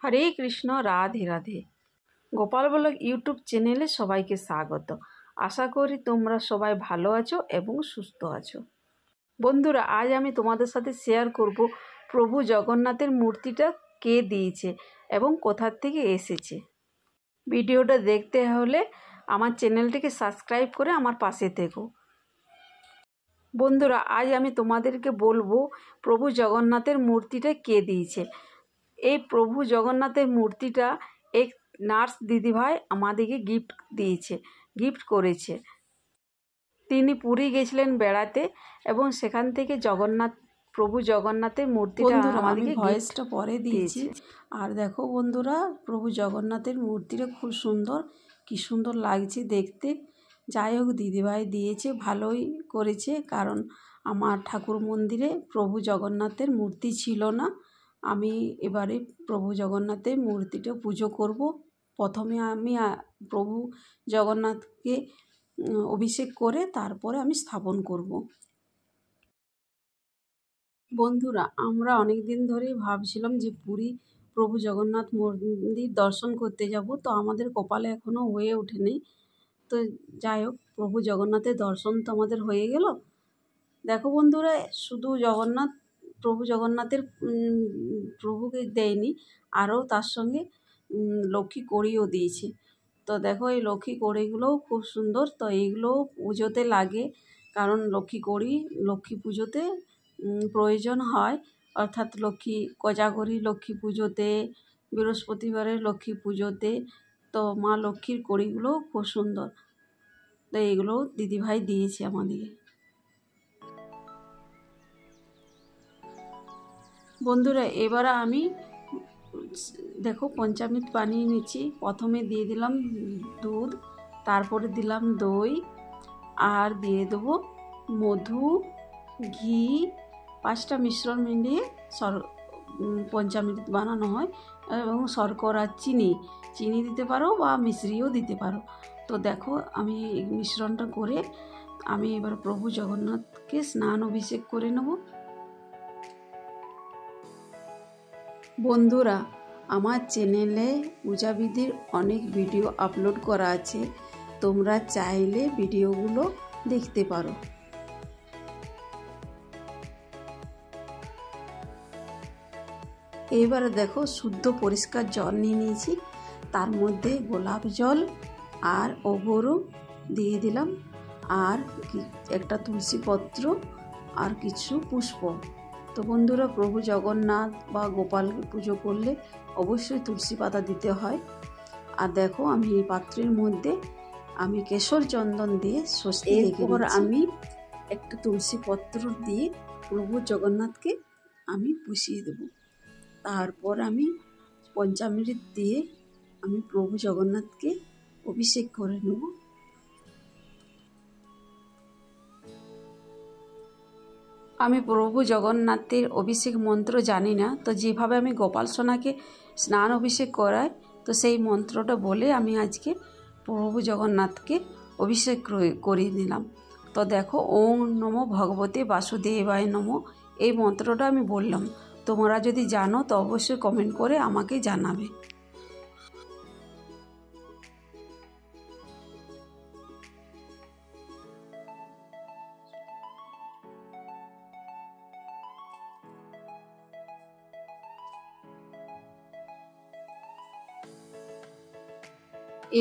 হরে Krishna, Radhe Radhe. Gopal blog YouTube চ্যানেলে সবাইকে স্বাগত। আশা করি তোমরা সবাই ভালো আছো এবং সুস্থ আছো। বন্ধুরা, আজ আমি তোমাদের সাথে শেয়ার করব প্রভু জগন্নাথের মূর্তিটা কে দিয়েছে এবং কোথা থেকে এসেছে। ভিডিওটা দেখতে হলে আমার চ্যানেলটিকে সাবস্ক্রাইব করে আমার পাশে থেকো। বন্ধুরা, আজ আমি তোমাদেরকে বলবো প্রভু জগন্নাথের মূর্তিটা কে দিয়েছে। এই প্রভু জগন্নাথের মূর্তিটা এক নার্স দিদিভাই আমাদেরকে গিফট করেছে। তিনি পুরী গেছিলেন বেড়াতে এবং সেখান থেকে প্রভু জগন্নাথের মূর্তিটা আমাদেরকে ভয়েসটা পরে দিয়েছি। আর দেখো বন্ধুরা, প্রভু জগন্নাথের মূর্তিটা খুব সুন্দর, কি সুন্দর লাগছে দেখতে। যাই হোক, দিদিভাই দিয়েছে, ভালোই করেছে, কারণ আমার ঠাকুর মন্দিরে প্রভু জগন্নাথের মূর্তি ছিল না। আমি এবারে প্রভু জগন্নাথের মূর্তিটা পুজো করব। প্রথমে আমি প্রভু জগন্নাথকে অভিষেক করে তারপরে আমি স্থাপন করব। বন্ধুরা, আমরা অনেক দিন ধরেই ভাবছিলাম যে পুরী প্রভু জগন্নাথ মন্দির দর্শন করতে যাব, তো আমাদের কপালে এখনও হয়ে ওঠেনি। তো যাই হোক, প্রভু জগন্নাথের দর্শন তো আমাদের হয়ে গেল। দেখো বন্ধুরা, শুধু প্রভু জগন্নাথের প্রভুকে দেয়নি, আরও তার সঙ্গে লক্ষ্মী কড়িও দিয়েছে। তো দেখো, এই লক্ষ্মী কড়িগুলোও খুব সুন্দর। তো এইগুলোও পুজোতে লাগে, কারণ লক্ষ্মী পুজোতে প্রয়োজন হয়, অর্থাৎ কোজাগরি লক্ষ্মী পুজোতে, বৃহস্পতিবারের লক্ষ্মী পুজোতে। তো মা লক্ষ্মীর কড়িগুলোও খুব সুন্দর। তো এইগুলোও দিদিভাই দিয়েছে আমাদেরকে। বন্ধুরা, এবার আমি দেখো পঞ্চামৃত বানিয়ে নিচ্ছি। প্রথমে দিয়ে দিলাম দুধ, তারপরে দিলাম দই, আর দিয়ে দেবো মধু, ঘি, 5টা মিশ্রণ মিলিয়ে পঞ্চামৃত বানানো হয়। এবং শর্করা, চিনি দিতে পারো বা মিশ্রিও দিতে পারো। তো দেখো, আমি এই মিশ্রণটা করে আমি এবার প্রভু জগন্নাথকে স্নান অভিষেক করে নেব। বন্ধুরা, আমার চ্যানেলে পূজাবিধির অনেক ভিডিও আপলোড করা আছে, তোমরা চাইলে ভিডিওগুলো দেখতে পারো। এবারে দেখো, শুদ্ধ পরিষ্কার জল নিয়ে নিয়েছি, তার মধ্যে গোলাপ জল আর অগরু দিয়ে দিলাম, আর একটা তুলসী পত্র আর কিছু পুষ্প। তো বন্ধুরা, প্রভু জগন্নাথ বা গোপালকে পুজো করলে অবশ্যই তুলসী পাতা দিতে হয়। আর দেখো, আমি এই পাত্রের মধ্যে আমি কেশর চন্দন দিয়ে স্বস্তি রেখে দিচ্ছি। আমি একটা তুলসী পত্র দিয়ে প্রভু জগন্নাথকে আমি পুষিয়ে দেব। তারপর আমি পঞ্চামৃত দিয়ে আমি প্রভু জগন্নাথকে অভিষেক করে নেব। আমি প্রভু জগন্নাথের অভিষেক মন্ত্র জানি না, তো যেভাবে আমি গোপাল সোনাকে স্নান অভিষেক করাই, তো সেই মন্ত্রটা বলে আমি আজকে প্রভু জগন্নাথকে অভিষেক করিয়ে দিলাম। তো দেখো, ওম নমো ভগবতে বাসুদেবায় নমো, এই মন্ত্রটা আমি বললাম। তোমরা যদি জানো তো অবশ্যই কমেন্ট করে আমাকে জানাবে।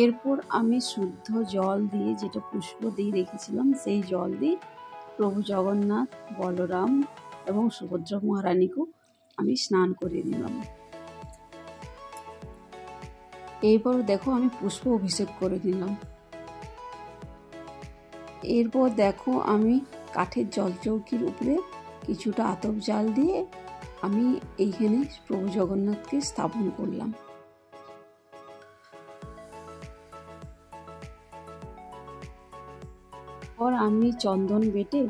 এরপর আমি শুদ্ধ জল দিয়ে, যেটা পুষ্প দিয়ে রেখেছিলাম, সেই জল দিয়ে প্রভু জগন্নাথ, বলরাম এবং সুভদ্রা মহারানীকেও আমি স্নান করে দিলাম। এরপর দেখো, আমি পুষ্প অভিষেক করে দিলাম। এরপর দেখো, আমি কাঠের জলচৌকির উপরে কিছুটা আতপ জাল দিয়ে আমি এইখানে প্রভু জগন্নাথকে স্থাপন করলাম। और আমি চন্দন বেটে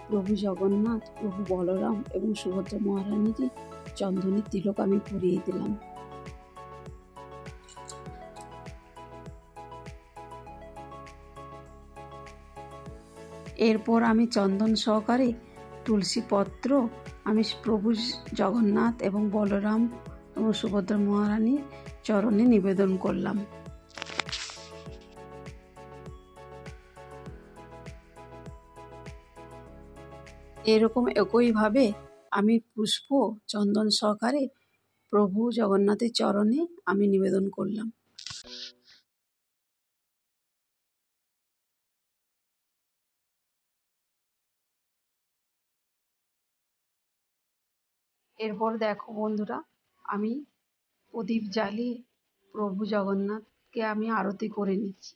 প্রভু জগন্নাথ, প্রভু বলরাম এবং সুভদ্রা মহারানীকে চন্দনের তিলক আমি পরিয়ে দিলাম। এরপর আমি চন্দন সহকারে তুলসী পত্র আমি প্রভু জগন্নাথ এবং বলরাম এবং সুভদ্রা মহারানীর চরণে নিবেদন করলাম। এরকম একইভাবে আমি পুষ্প চন্দন সহকারে প্রভু জগন্নাথের চরণে আমি নিবেদন করলাম। এরপর দেখো বন্ধুরা, আমি প্রদীপ জ্বালিয়ে প্রভু জগন্নাথকে আমি আরতি করে নিচ্ছি।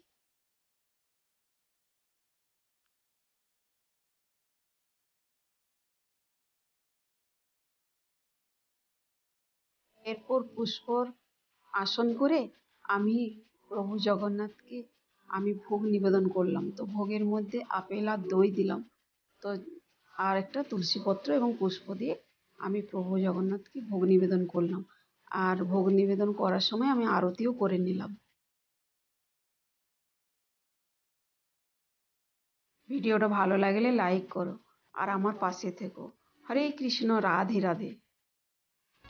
এরপর পুষ্পর আসন করে আমি প্রভু জগন্নাথকে আমি ভোগ নিবেদন করলাম। তো ভোগের মধ্যে আপেল আর দই দিলাম, তো আর একটা তুলসীপত্র এবং পুষ্প দিয়ে আমি প্রভু জগন্নাথকে ভোগ নিবেদন করলাম। আর ভোগ নিবেদন করার সময় আমি আরতিও করে নিলাম। ভিডিওটা ভালো লাগলে লাইক করো আর আমার পাশে থেকো। হরে কৃষ্ণ, রাধে রাধে।